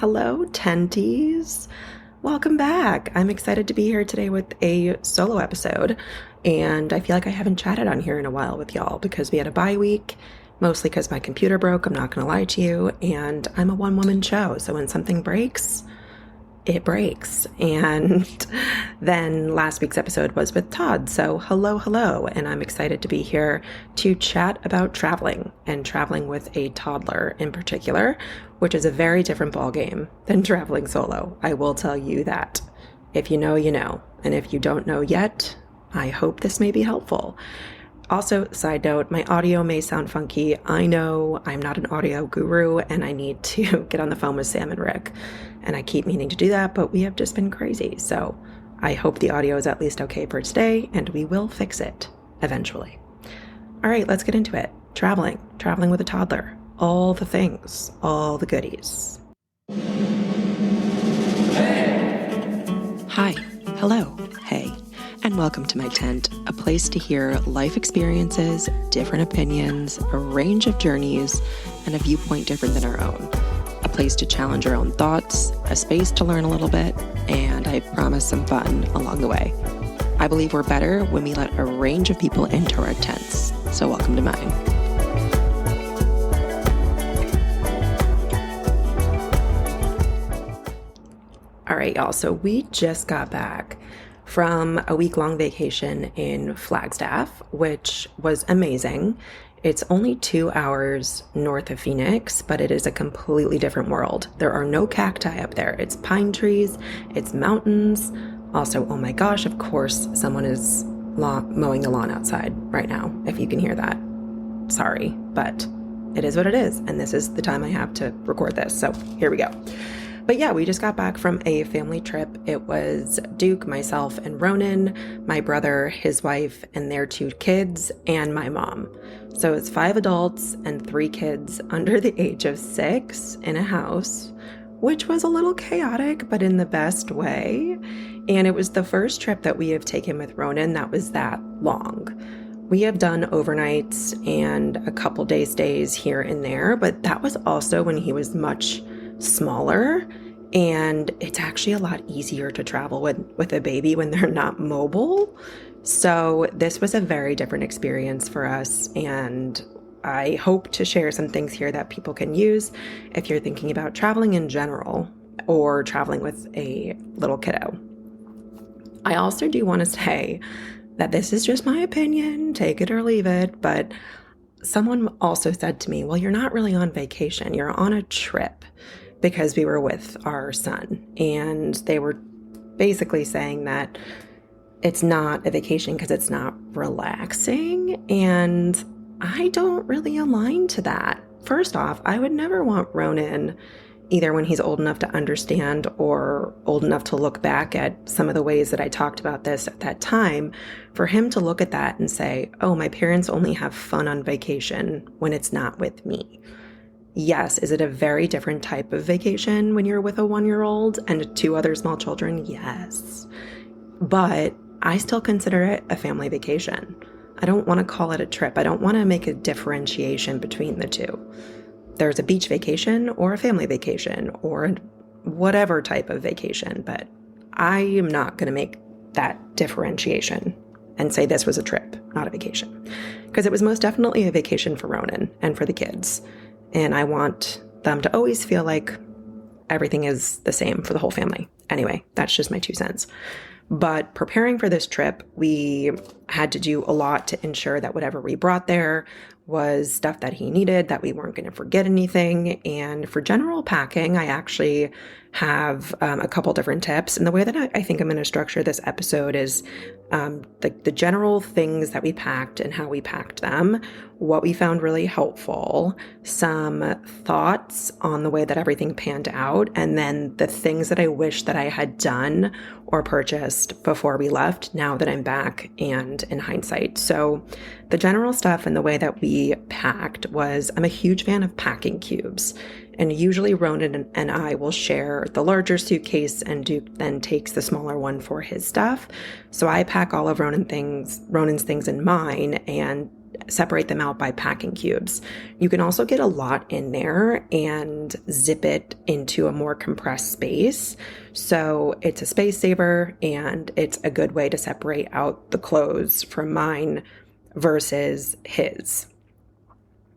Hello, tendies. Welcome back. I'm excited to be here today with a solo episode, and I feel like I haven't chatted on here in a while with y'all because we had a bye week, mostly because my computer broke, I'm not going to lie to you, and I'm a one-woman show, so when something breaks, it breaks. And then last week's episode was with Todd. So hello. And I'm excited to be here to chat about traveling and traveling with a toddler in particular, which is a very different ballgame than traveling solo. I will tell you that. If you know, you know. And if you don't know yet, I hope this may be helpful. Also, side note, my audio may sound funky. I know I'm not an audio guru and I need to get on the phone with Sam and Rick. And I keep meaning to do that, but we have just been crazy. So I hope the audio is at least okay for today and we will fix it eventually. All right, let's get into it. Traveling with a toddler, all the things, all the goodies. Hi, hello, hey. And welcome to my tent, a place to hear life experiences, different opinions, a range of journeys, and a viewpoint different than our own. A place to challenge our own thoughts, a space to learn a little bit, and I promise some fun along the way. I believe we're better when we let a range of people into our tents, so welcome to mine. All right, y'all, so we just got back from a week-long vacation in Flagstaff, which was amazing. It's only 2 hours north of Phoenix, but it is a completely different world. There are no cacti up there. It's pine trees, it's mountains. Also, oh my gosh, of course, someone is mowing the lawn outside right now, if you can hear that. Sorry, but it is what it is, and this is the time I have to record this, so here we go. But yeah, we just got back from a family trip. It was Duke, myself, and Ronan, my brother, his wife, and their 2 kids, and my mom. So it's 5 adults and 3 kids under the age of 6 in a house, which was a little chaotic, but in the best way. And it was the first trip that we have taken with Ronan that was that long. We have done overnights and a couple days stays here and there, but that was also when he was much smaller, and it's actually a lot easier to travel with a baby when they're not mobile. So this was a very different experience for us, and I hope to share some things here that people can use if you're thinking about traveling in general or traveling with a little kiddo. I also do want to say that this is just my opinion, take it or leave it, but someone also said to me, well, you're not really on vacation, you're on a trip, because we were with our son. And they were basically saying that it's not a vacation because it's not relaxing. And I don't really align to that. First off, I would never want Ronan, either when he's old enough to understand or old enough to look back at some of the ways that I talked about this at that time, for him to look at that and say, oh, my parents only have fun on vacation when it's not with me. Yes, is it a very different type of vacation when you're with a 1-year-old and 2 other small children? Yes. But I still consider it a family vacation. I don't want to call it a trip. I don't want to make a differentiation between the two. There's a beach vacation or a family vacation or whatever type of vacation, but I am not going to make that differentiation and say this was a trip, not a vacation, because it was most definitely a vacation for Ronan and for the kids. And I want them to always feel like everything is the same for the whole family. Anyway, that's just my 2 cents. But preparing for this trip, we had to do a lot to ensure that whatever we brought there was stuff that he needed, that we weren't going to forget anything. And for general packing, I actually have a couple different tips. And the way that I think I'm going to structure this episode is the general things that we packed and how we packed them, what we found really helpful, some thoughts on the way that everything panned out, and then the things that I wish that I had done or purchased before we left now that I'm back and in hindsight. So the general stuff and the way that we packed was, I'm a huge fan of packing cubes. And usually Ronan and I will share the larger suitcase, and Duke then takes the smaller one for his stuff. So I pack all of Ronan's things in mine, and separate them out by packing cubes. You can also get a lot in there and zip it into a more compressed space. So it's a space saver, and it's a good way to separate out the clothes from mine versus his.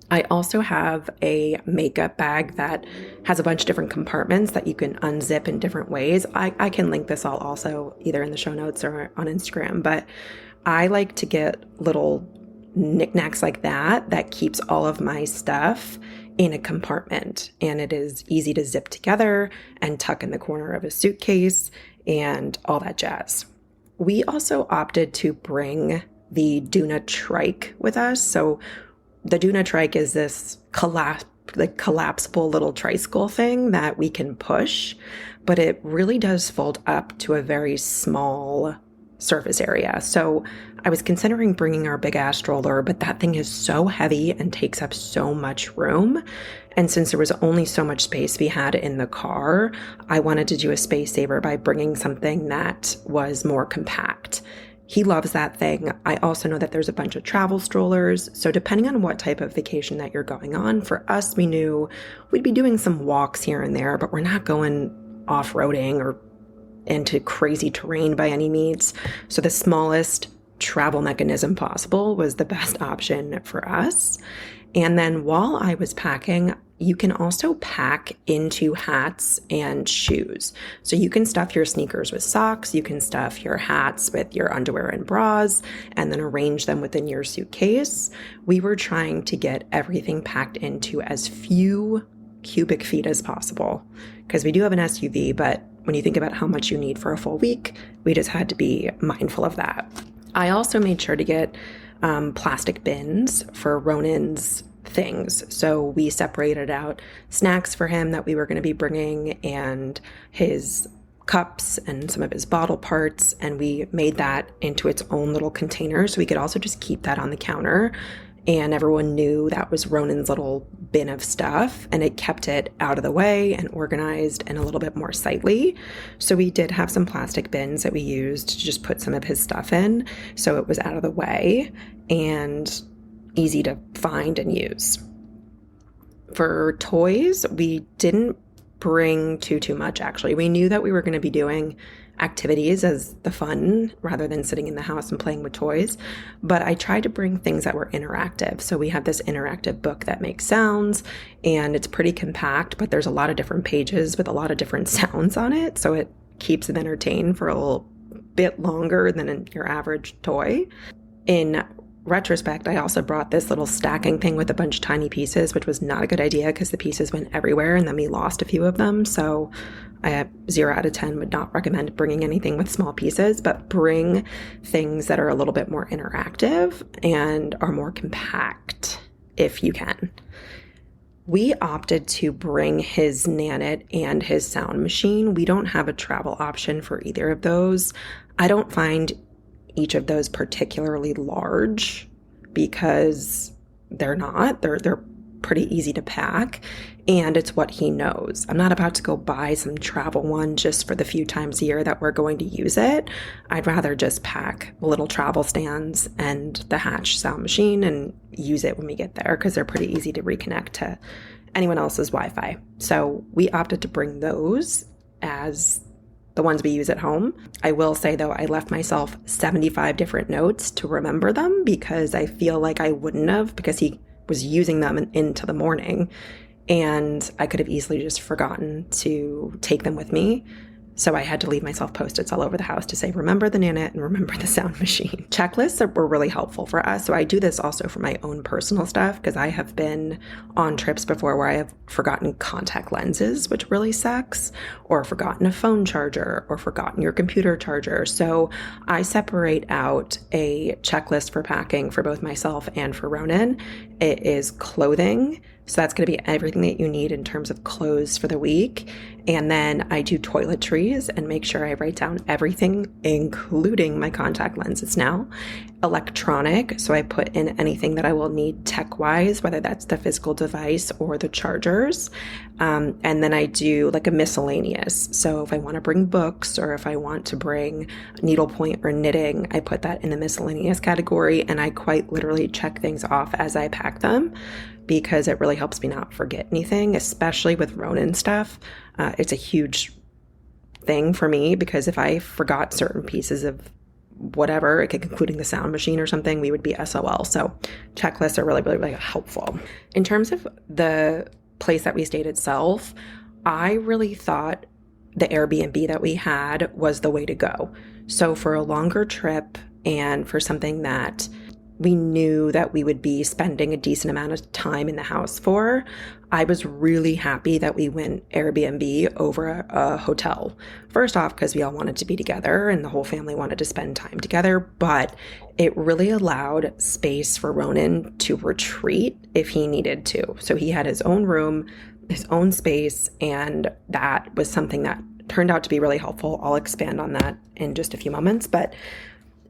I also have a makeup bag that has a bunch of different compartments that you can unzip in different ways. I can link this all also either in the show notes or on Instagram, but I like to get little knickknacks like that keeps all of my stuff in a compartment, and it is easy to zip together and tuck in the corner of a suitcase and all that jazz. We also opted to bring the Duna trike with us. So the Duna trike is this collapsible little tricycle thing that we can push, but it really does fold up to a very small surface area. So I was considering bringing our big ass stroller, but that thing is so heavy and takes up so much room. And since there was only so much space we had in the car, I wanted to do a space saver by bringing something that was more compact. He loves that thing. I also know that there's a bunch of travel strollers. So depending on what type of vacation that you're going on, for us, we knew we'd be doing some walks here and there, but we're not going off-roading or into crazy terrain by any means. So the smallest travel mechanism possible was the best option for us. And then while I was packing, you can also pack into hats and shoes. So you can stuff your sneakers with socks, you can stuff your hats with your underwear and bras, and then arrange them within your suitcase. We were trying to get everything packed into as few cubic feet as possible, because we do have an SUV, but when you think about how much you need for a full week, we just had to be mindful of that. I also made sure to get plastic bins for Ronan's things. So we separated out snacks for him that we were going to be bringing, and his cups and some of his bottle parts, and we made that into its own little container so we could also just keep that on the counter, and everyone knew that was Ronan's little bin of stuff, and it kept it out of the way and organized and a little bit more sightly. So we did have some plastic bins that we used to just put some of his stuff in, so it was out of the way and easy to find and use. For toys, we didn't bring too much, actually. We knew that we were going to be doing activities as the fun rather than sitting in the house and playing with toys, but I tried to bring things that were interactive. So we have this interactive book that makes sounds, and it's pretty compact, but there's a lot of different pages with a lot of different sounds on it, so it keeps them entertained for a little bit longer than your average toy. In retrospect, I also brought this little stacking thing with a bunch of tiny pieces, which was not a good idea because the pieces went everywhere and then we lost a few of them. So I have 0 out of 10 would not recommend bringing anything with small pieces, but bring things that are a little bit more interactive and are more compact if you can. We opted to bring his Nanit and his sound machine. We don't have a travel option for either of those. I don't find each of those particularly large because they're not. They're pretty easy to pack, and it's what he knows. I'm not about to go buy some travel one just for the few times a year that we're going to use it. I'd rather just pack little travel stands and the Hatch sound machine and use it when we get there because they're pretty easy to reconnect to anyone else's Wi-Fi. So we opted to bring those as the ones we use at home. I will say, though, I left myself 75 different notes to remember them because I feel like I wouldn't have, because he was using them into the morning, and I could have easily just forgotten to take them with me. So I had to leave myself Post-its all over the house to say, remember the Nanit and remember the sound machine. Checklists were really helpful for us. So I do this also for my own personal stuff because I have been on trips before where I have forgotten contact lenses, which really sucks, or forgotten a phone charger, or forgotten your computer charger. So I separate out a checklist for packing for both myself and for Ronan. It is clothing, So that's going to be everything that you need in terms of clothes for the week. And then I do toiletries and make sure I write down everything, including my contact lenses now. Electronic, so I put in anything that I will need tech-wise, whether that's the physical device or the chargers. And then I do like a miscellaneous. So if I want to bring books or if I want to bring needlepoint or knitting, I put that in the miscellaneous category, and I quite literally check things off as I pack them, because it really helps me not forget anything, especially with Ronin stuff. It's a huge thing for me, because if I forgot certain pieces of whatever, including the sound machine or something, we would be SOL. So checklists are really, really, really helpful. In terms of the place that we stayed itself, I really thought the Airbnb that we had was the way to go. So for a longer trip and for something that we knew that we would be spending a decent amount of time in the house for, I was really happy that we went Airbnb over a hotel. First off, because we all wanted to be together and the whole family wanted to spend time together, but it really allowed space for Ronan to retreat if he needed to. So he had his own room, his own space, and that was something that turned out to be really helpful. I'll expand on that in just a few moments, but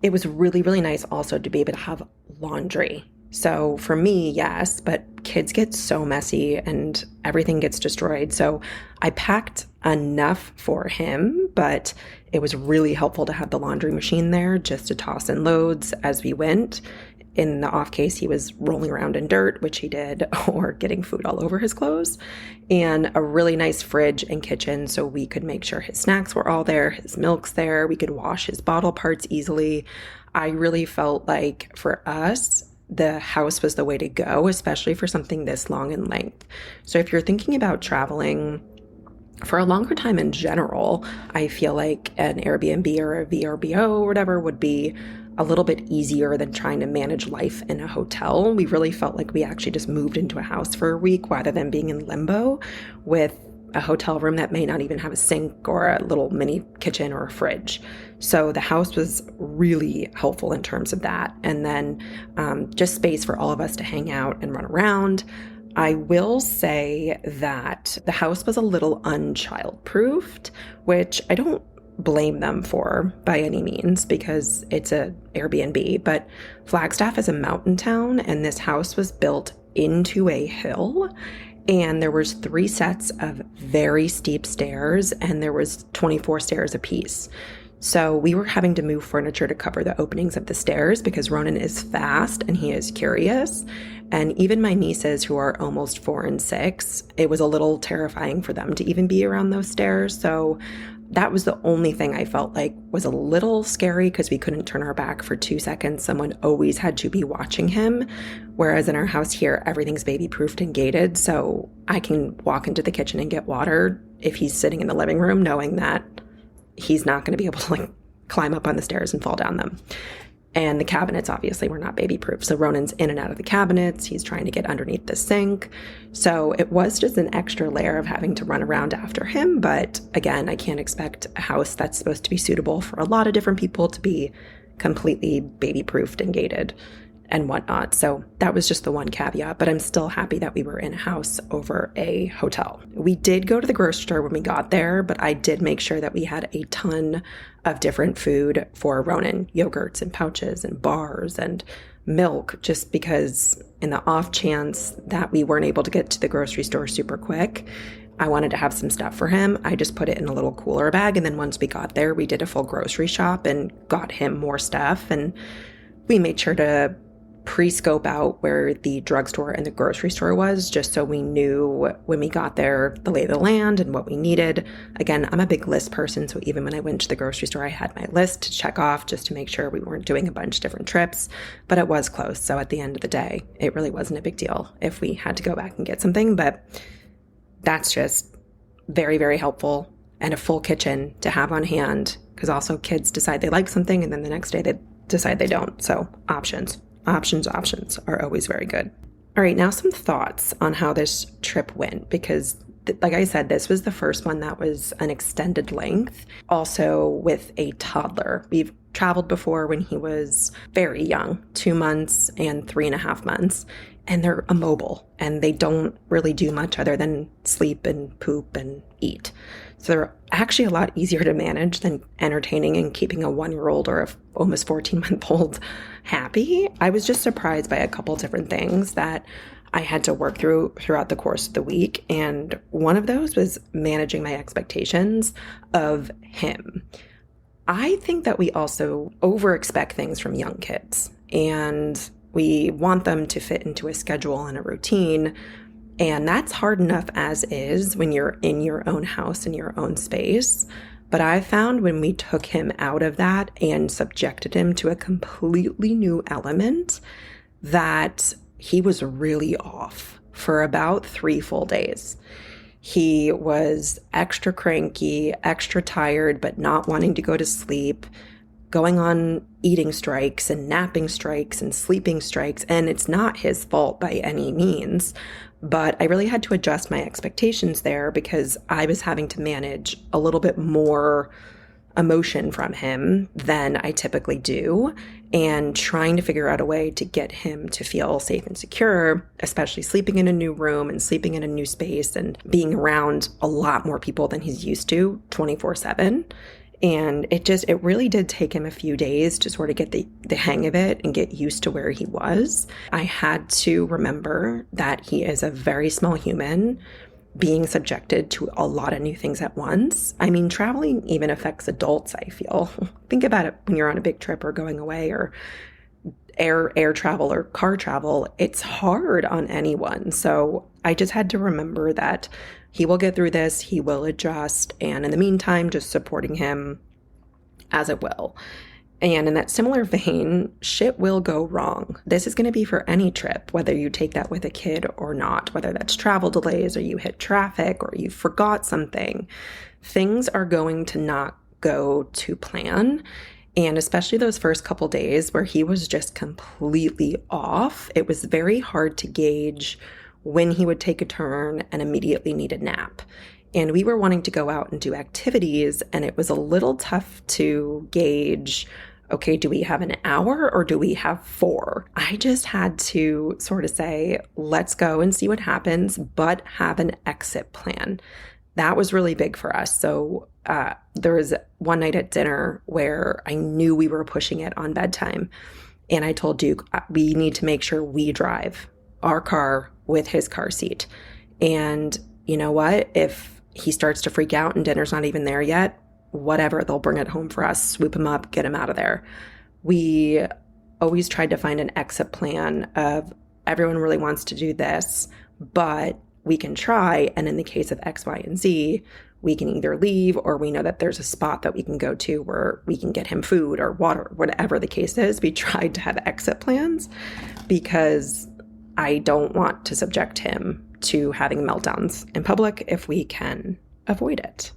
it was really, really nice also to be able to have laundry. So for me, yes, but kids get so messy and everything gets destroyed. So I packed enough for him, but it was really helpful to have the laundry machine there just to toss in loads as we went. In the off case, he was rolling around in dirt, which he did, or getting food all over his clothes, and a really nice fridge and kitchen so we could make sure his snacks were all there, his milk's there, we could wash his bottle parts easily. I really felt like for us, the house was the way to go, especially for something this long in length. So if you're thinking about traveling for a longer time in general, I feel like an Airbnb or a VRBO or whatever would be a little bit easier than trying to manage life in a hotel. We really felt like we actually just moved into a house for a week rather than being in limbo with a hotel room that may not even have a sink or a little mini kitchen or a fridge. So the house was really helpful in terms of that. And then just space for all of us to hang out and run around. I will say that the house was a little unchild-proofed, which I don't blame them for by any means because it's a Airbnb, but Flagstaff is a mountain town and this house was built into a hill, and there was 3 sets of very steep stairs and there was 24 stairs apiece. So we were having to move furniture to cover the openings of the stairs because Ronan is fast and he is curious. And even my nieces, who are almost 4 and 6, it was a little terrifying for them to even be around those stairs. So that was the only thing I felt like was a little scary because we couldn't turn our back for 2 seconds. Someone always had to be watching him. Whereas in our house here, everything's baby-proofed and gated. So I can walk into the kitchen and get water if he's sitting in the living room, knowing that he's not going to be able to climb up on the stairs and fall down them. And the cabinets obviously were not baby-proof. So Ronan's in and out of the cabinets. He's trying to get underneath the sink. So it was just an extra layer of having to run around after him. But again, I can't expect a house that's supposed to be suitable for a lot of different people to be completely baby-proofed and gated and whatnot. So that was just the one caveat, but I'm still happy that we were in a house over a hotel. We did go to the grocery store when we got there, but I did make sure that we had a ton of different food for Ronan, yogurts and pouches and bars and milk, just because in the off chance that we weren't able to get to the grocery store super quick, I wanted to have some stuff for him. I just put it in a little cooler bag. And then once we got there, we did a full grocery shop and got him more stuff. And we made sure to pre-scope out where the drugstore and the grocery store was, just so we knew when we got there the lay of the land and what we needed. Again, I'm a big list person, so even when I went to the grocery store, I had my list to check off just to make sure we weren't doing a bunch of different trips, but it was close. So at the end of the day, it really wasn't a big deal if we had to go back and get something, but that's just very, very helpful, and a full kitchen to have on hand, because also kids decide they like something and then the next day they decide they don't. So options are always very good. All right, now some thoughts on how this trip went, because like I said, this was the first one that was an extended length, also with a toddler. We've traveled before when he was very young, 2 months and 3.5 months, and they're immobile and they don't really do much other than sleep and poop and eat. So they're actually a lot easier to manage than entertaining and keeping a 1-year-old or a almost 14-month-old happy. I was just surprised by a couple different things that I had to work throughout the course of the week. And one of those was managing my expectations of him. I think that we also over-expect things from young kids, and we want them to fit into a schedule and a routine. And that's hard enough as is when you're in your own house, in your own space. But I found when we took him out of that and subjected him to a completely new element, that he was really off for about 3 full days. He was extra cranky, extra tired, but not wanting to go to sleep, going on eating strikes and napping strikes and sleeping strikes. And it's not his fault by any means, but I really had to adjust my expectations there because I was having to manage a little bit more emotion from him than I typically do, and trying to figure out a way to get him to feel safe and secure, especially sleeping in a new room and sleeping in a new space and being around a lot more people than he's used to 24/7. And it really did take him a few days to sort of get the hang of it and get used to where he was. I had to remember that he is a very small human being subjected to a lot of new things at once. I mean, traveling even affects adults, I feel. Think about it when you're on a big trip or going away or air travel or car travel. It's hard on anyone. So I just had to remember that he will get through this, he will adjust, and in the meantime, just supporting him as it will. And in that similar vein, shit will go wrong. This is going to be for any trip, whether you take that with a kid or not, whether that's travel delays or you hit traffic or you forgot something. Things are going to not go to plan. And especially those first couple days where he was just completely off, it was very hard to gauge when he would take a turn and immediately need a nap. And we were wanting to go out and do activities, and it was a little tough to gauge, okay, do we have an hour or do we have 4? I just had to sort of say, let's go and see what happens, but have an exit plan. That was really big for us. So there was one night at dinner where I knew we were pushing it on bedtime. And I told Duke, we need to make sure we drive our car with his car seat. And you know what? If he starts to freak out and dinner's not even there yet, whatever, they'll bring it home for us, swoop him up, get him out of there. We always tried to find an exit plan of everyone really wants to do this, but we can try. And in the case of X, Y, and Z, we can either leave or we know that there's a spot that we can go to where we can get him food or water, whatever the case is. We tried to have exit plans because I don't want to subject him to having meltdowns in public if we can avoid it.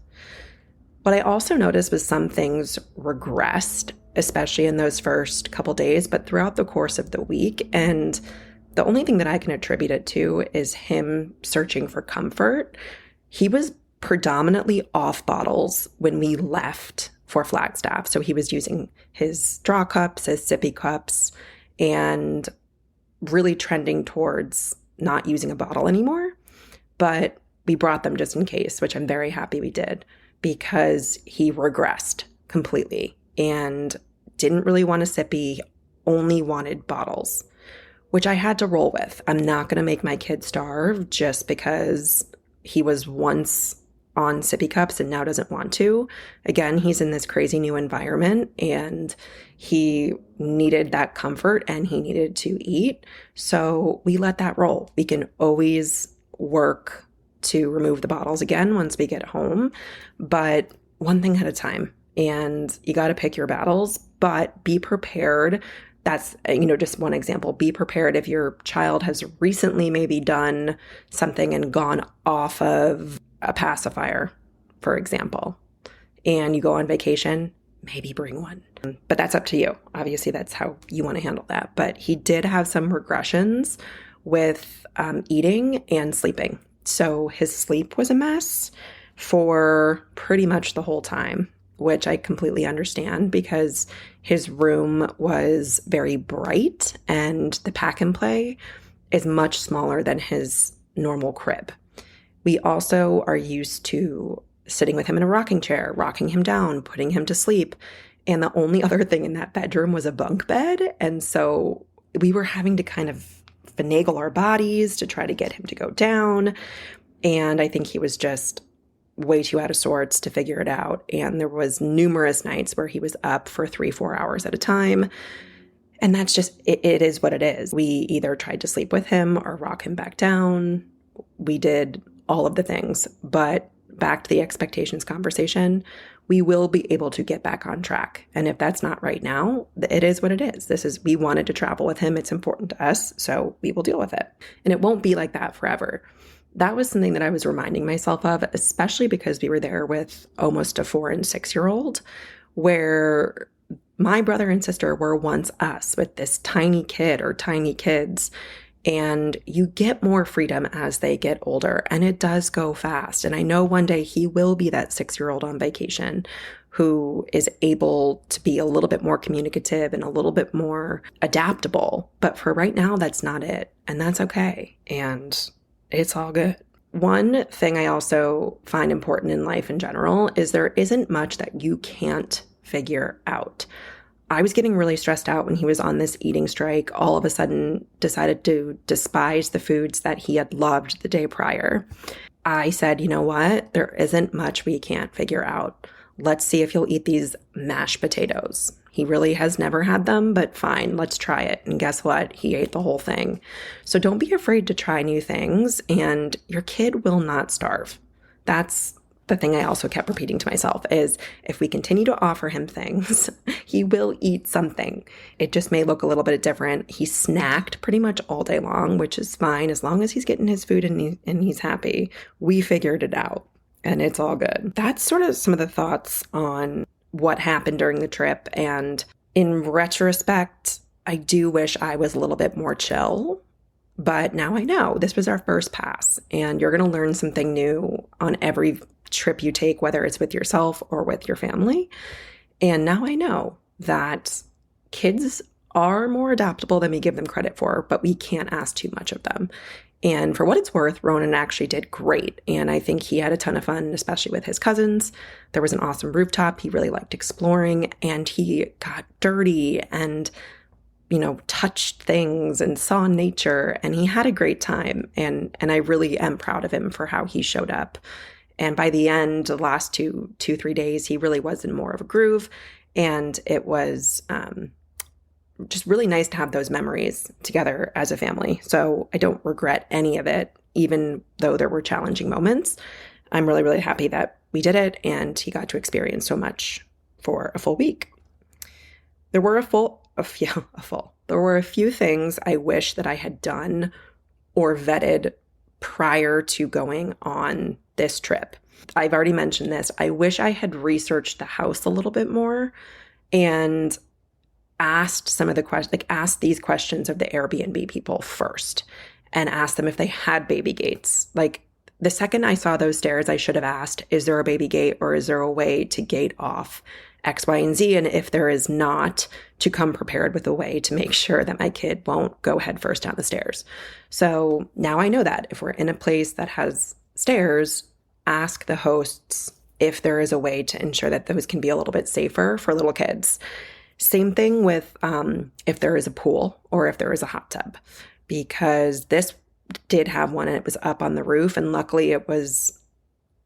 What I also noticed was some things regressed, especially in those first couple days, but throughout the course of the week. And the only thing that I can attribute it to is him searching for comfort. He was predominantly off bottles when we left for Flagstaff. So he was using his straw cups, his sippy cups, and really trending towards not using a bottle anymore. But we brought them just in case, which I'm very happy we did, because he regressed completely and didn't really want a sippy, only wanted bottles, which I had to roll with. I'm not going to make my kid starve just because he was once on sippy cups and now doesn't want to. Again, he's in this crazy new environment and he needed that comfort and he needed to eat. So we let that roll. We can always work to remove the bottles again once we get home, but one thing at a time. And you got to pick your battles, but be prepared. That's, just one example. Be prepared if your child has recently maybe done something and gone off of a pacifier, for example, and you go on vacation, maybe bring one. But that's up to you. Obviously, that's how you want to handle that. But he did have some regressions with eating and sleeping. So his sleep was a mess for pretty much the whole time. which I completely understand because his room was very bright and the pack and play is much smaller than his normal crib. We also are used to sitting with him in a rocking chair, rocking him down, putting him to sleep. And the only other thing in that bedroom was a bunk bed. And so we were having to kind of finagle our bodies to try to get him to go down. And I think he was just way too out of sorts to figure it out. And there was numerous nights where he was up for 3-4 hours at a time. And that's just, it is what it is. We either tried to sleep with him or rock him back down. We did all of the things, but back to the expectations conversation, we will be able to get back on track. And if that's not right now, it is what it is. We wanted to travel with him. It's important to us, so we will deal with it. And it won't be like that forever. That was something that I was reminding myself of, especially because we were there with almost a 4 and 6-year-old, where my brother and sister were once us with this tiny kid or tiny kids. And you get more freedom as they get older, and it does go fast. And I know one day he will be that 6-year-old on vacation who is able to be a little bit more communicative and a little bit more adaptable. But for right now, that's not it. And that's okay. And it's all good. One thing I also find important in life in general is there isn't much that you can't figure out. I was getting really stressed out when he was on this eating strike, all of a sudden decided to despise the foods that he had loved the day prior. I said, you know what? There isn't much we can't figure out. Let's see if he'll eat these mashed potatoes. He really has never had them, but fine, let's try it. And guess what? He ate the whole thing. So don't be afraid to try new things, and your kid will not starve. That's the thing I also kept repeating to myself is if we continue to offer him things, he will eat something. It just may look a little bit different. He snacked pretty much all day long, which is fine as long as he's getting his food and he's happy. We figured it out and it's all good. That's sort of some of the thoughts on what happened during the trip. And in retrospect, I do wish I was a little bit more chill. But now I know this was our first pass and you're going to learn something new on every trip you take, whether it's with yourself or with your family. And now I know that kids are more adaptable than we give them credit for, but we can't ask too much of them. And for what it's worth, Ronan actually did great. And I think he had a ton of fun, especially with his cousins. There was an awesome rooftop. He really liked exploring and he got dirty and touched things and saw nature, and he had a great time. And I really am proud of him for how he showed up. And by the end, the last 3 days, he really was in more of a groove. And it was just really nice to have those memories together as a family. So I don't regret any of it, even though there were challenging moments. I'm really, really happy that we did it and he got to experience so much for a full week. There were There were a few things I wish that I had done or vetted prior to going on this trip. I've already mentioned this. I wish I had researched the house a little bit more and asked some of the questions, asked these questions of the Airbnb people first and asked them if they had baby gates. The second I saw those stairs, I should have asked, is there a baby gate or is there a way to gate off X, Y, and Z? And if there is not, to come prepared with a way to make sure that my kid won't go headfirst down the stairs. So now I know that if we're in a place that has stairs, ask the hosts if there is a way to ensure that those can be a little bit safer for little kids. Same thing with if there is a pool or if there is a hot tub, because this did have one and it was up on the roof, and luckily it was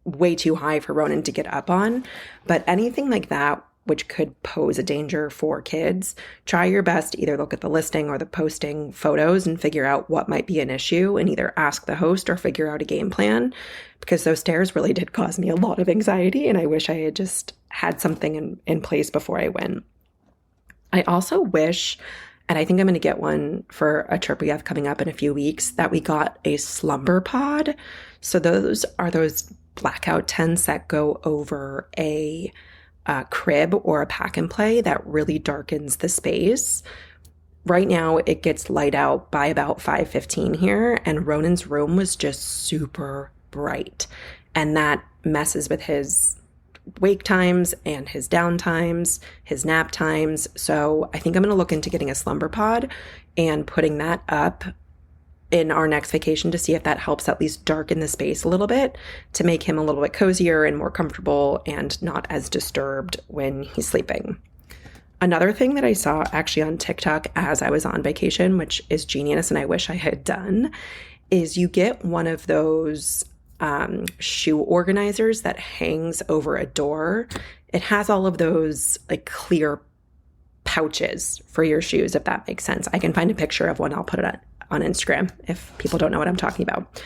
way too high for Ronan to get up on. But anything like that which could pose a danger for kids, try your best to either look at the listing or the posting photos and figure out what might be an issue and either ask the host or figure out a game plan, because those stairs really did cause me a lot of anxiety and I wish I had just had something in place before I went. I also wish, and I think I'm going to get one for a trip we have coming up in a few weeks, that we got a slumber pod. So those are those blackout tents that go over a crib or a pack and play that really darkens the space. Right now it gets light out by about 5:15 here, and Ronan's room was just super bright, and that messes with his wake times and his down times, his nap times. So I think I'm going to look into getting a slumber pod and putting that up in our next vacation to see if that helps at least darken the space a little bit to make him a little bit cozier and more comfortable and not as disturbed when he's sleeping. Another thing that I saw actually on TikTok as I was on vacation, which is genius and I wish I had done, is you get one of those shoe organizers that hangs over a door. It has all of those like clear pouches for your shoes, if that makes sense. I can find a picture of one. I'll put it on Instagram if people don't know what I'm talking about.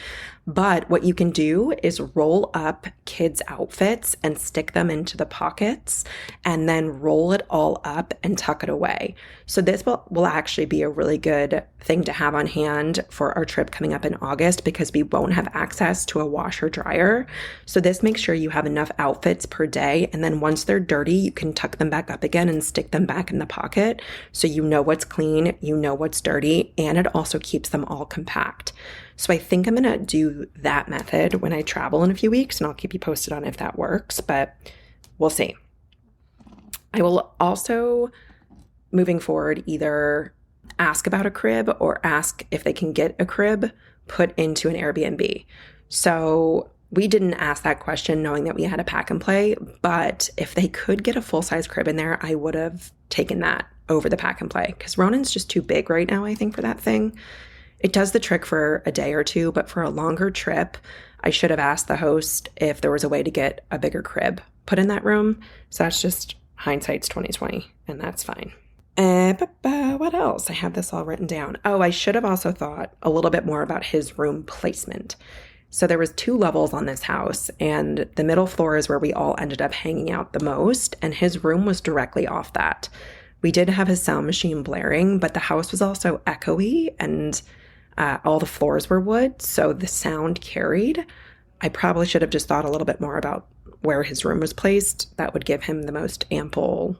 But what you can do is roll up kids' outfits and stick them into the pockets and then roll it all up and tuck it away. So this will actually be a really good thing to have on hand for our trip coming up in August because we won't have access to a washer dryer. So this makes sure you have enough outfits per day. And then once they're dirty, you can tuck them back up again and stick them back in the pocket. So you know what's clean, you know what's dirty, and it also keeps them all compact. So I think I'm going to do that method when I travel in a few weeks, and I'll keep you posted on if that works, but we'll see. I will also, moving forward, either ask about a crib or ask if they can get a crib put into an Airbnb. So we didn't ask that question knowing that we had a pack and play, but if they could get a full-size crib in there, I would have taken that over the pack and play because Ronan's just too big right now, I think, for that thing. It does the trick for a day or two, but for a longer trip, I should have asked the host if there was a way to get a bigger crib put in that room. So that's just hindsight's 2020, and that's fine. What else? I have this all written down. Oh, I should have also thought a little bit more about his room placement. So there was 2 levels on this house, and the middle floor is where we all ended up hanging out the most, and his room was directly off that. We did have his sound machine blaring, but the house was also echoey, and all the floors were wood, so the sound carried. I probably should have just thought a little bit more about where his room was placed. That would give him the most ample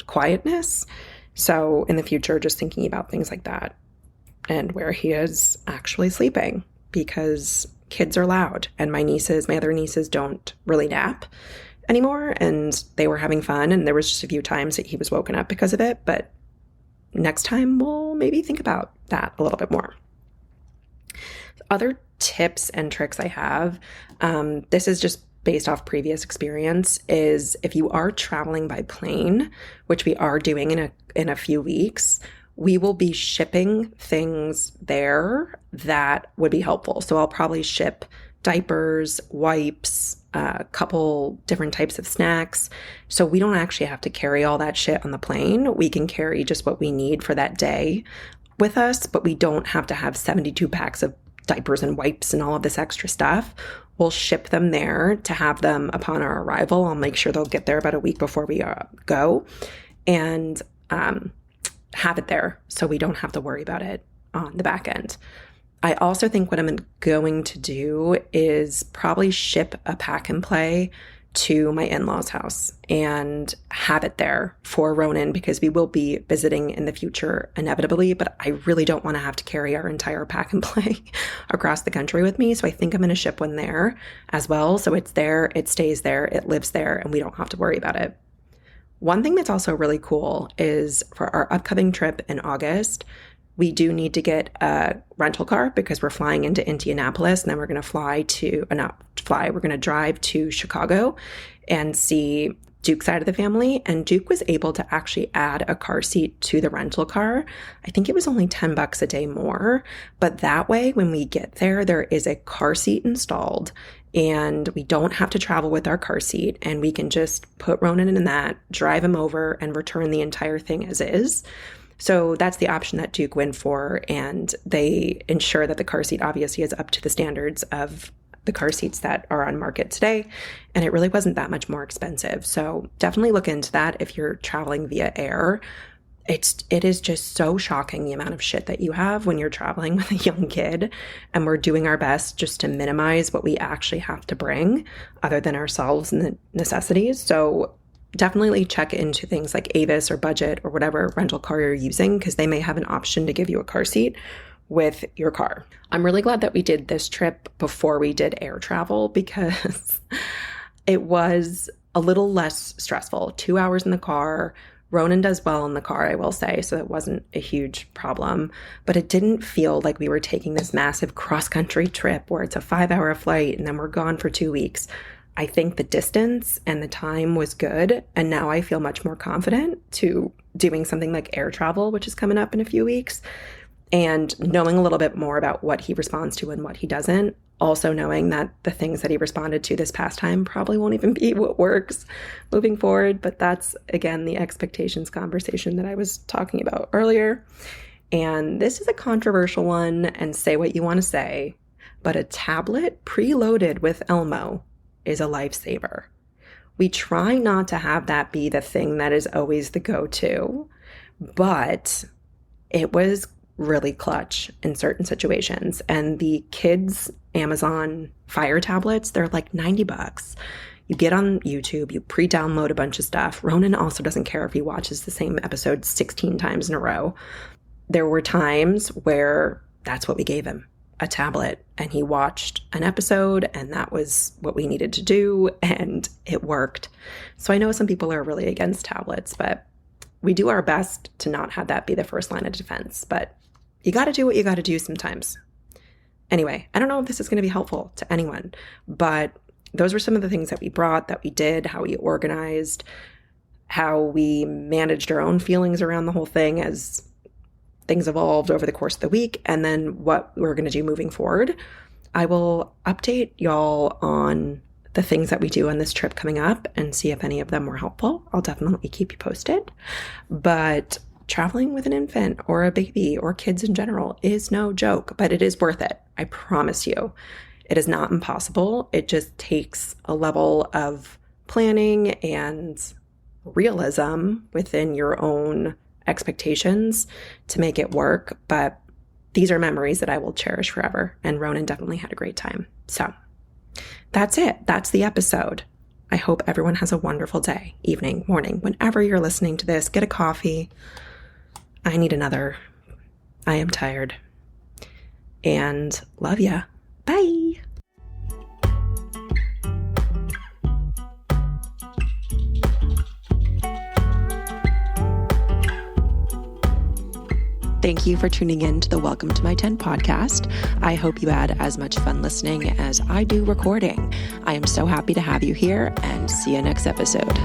quietness. So in the future, just thinking about things like that and where he is actually sleeping, because kids are loud and my other nieces don't really nap anymore, and they were having fun, and there was just a few times that he was woken up because of it, but next time we'll maybe think about that a little bit more. Other tips and tricks I have, this is just based off previous experience, is if you are traveling by plane, which we are doing in a few weeks, we will be shipping things there that would be helpful. So I'll probably ship diapers, wipes, a couple different types of snacks. So we don't actually have to carry all that shit on the plane. We can carry just what we need for that day with us, but we don't have to have 72 packs of diapers and wipes and all of this extra stuff. We'll ship them there to have them upon our arrival. I'll make sure they'll get there about a week before we go and have it there so we don't have to worry about it on the back end. I also think what I'm going to do is probably ship a pack and play to my in-laws' house and have it there for Ronan, because we will be visiting in the future inevitably, but I really don't want to have to carry our entire pack and play across the country with me. So I think I'm going to ship one there as well. So it's there, it stays there, it lives there, and we don't have to worry about it. One thing that's also really cool is for our upcoming trip in August, we do need to get a rental car because we're flying into Indianapolis, and then we're going to we're going to drive to Chicago and see Duke's side of the family. And Duke was able to actually add a car seat to the rental car. I think it was only $10 a day more, but that way when we get there, there is a car seat installed and we don't have to travel with our car seat, and we can just put Ronan in that, drive him over, and return the entire thing as is. So that's the option that Duke went for, and they ensure that the car seat obviously is up to the standards of the car seats that are on market today, and it really wasn't that much more expensive. So definitely look into that if you're traveling via air. It is just so shocking the amount of shit that you have when you're traveling with a young kid, and we're doing our best just to minimize what we actually have to bring other than ourselves and the necessities. So definitely check into things like Avis or Budget or whatever rental car you're using, because they may have an option to give you a car seat with your car. I'm really glad that we did this trip before we did air travel, because It was a little less stressful. 2 hours in the car. Ronan does well in the car, I will say, so it wasn't a huge problem. But it didn't feel like we were taking this massive cross-country trip where it's a 5-hour flight and then we're gone for 2 weeks. I think the distance and the time was good, and now I feel much more confident to doing something like air travel, which is coming up in a few weeks, and knowing a little bit more about what he responds to and what he doesn't. Also knowing that the things that he responded to this past time probably won't even be what works moving forward. But that's, again, the expectations conversation that I was talking about earlier. And this is a controversial one, and say what you want to say, but a tablet preloaded with Elmo is a lifesaver. We try not to have that be the thing that is always the go-to, but it was really clutch in certain situations. And the kids' Amazon Fire tablets, they're like $90. You get on YouTube, you pre-download a bunch of stuff. Ronan also doesn't care if he watches the same episode 16 times in a row. There were times where that's what we gave him, a tablet, and he watched an episode, and that was what we needed to do, and it worked. So I know some people are really against tablets, but we do our best to not have that be the first line of defense. But you got to do what you got to do sometimes. Anyway, I don't know if this is going to be helpful to anyone, but those were some of the things that we brought, that we did, how we organized, how we managed our own feelings around the whole thing as things evolved over the course of the week, and then what we're going to do moving forward. I will update y'all on the things that we do on this trip coming up and see if any of them were helpful. I'll definitely keep you posted. But traveling with an infant or a baby or kids in general is no joke, but it is worth it. I promise you. It is not impossible. It just takes a level of planning and realism within your own expectations to make it work. But these are memories that I will cherish forever. And Ronan definitely had a great time. So that's it. That's the episode. I hope everyone has a wonderful day, evening, morning, whenever you're listening to this. Get a coffee. I need another. I am tired. And love ya. Bye. Thank you for tuning in to the Welcome to My Tent podcast. I hope you had as much fun listening as I do recording. I am so happy to have you here, and see you next episode.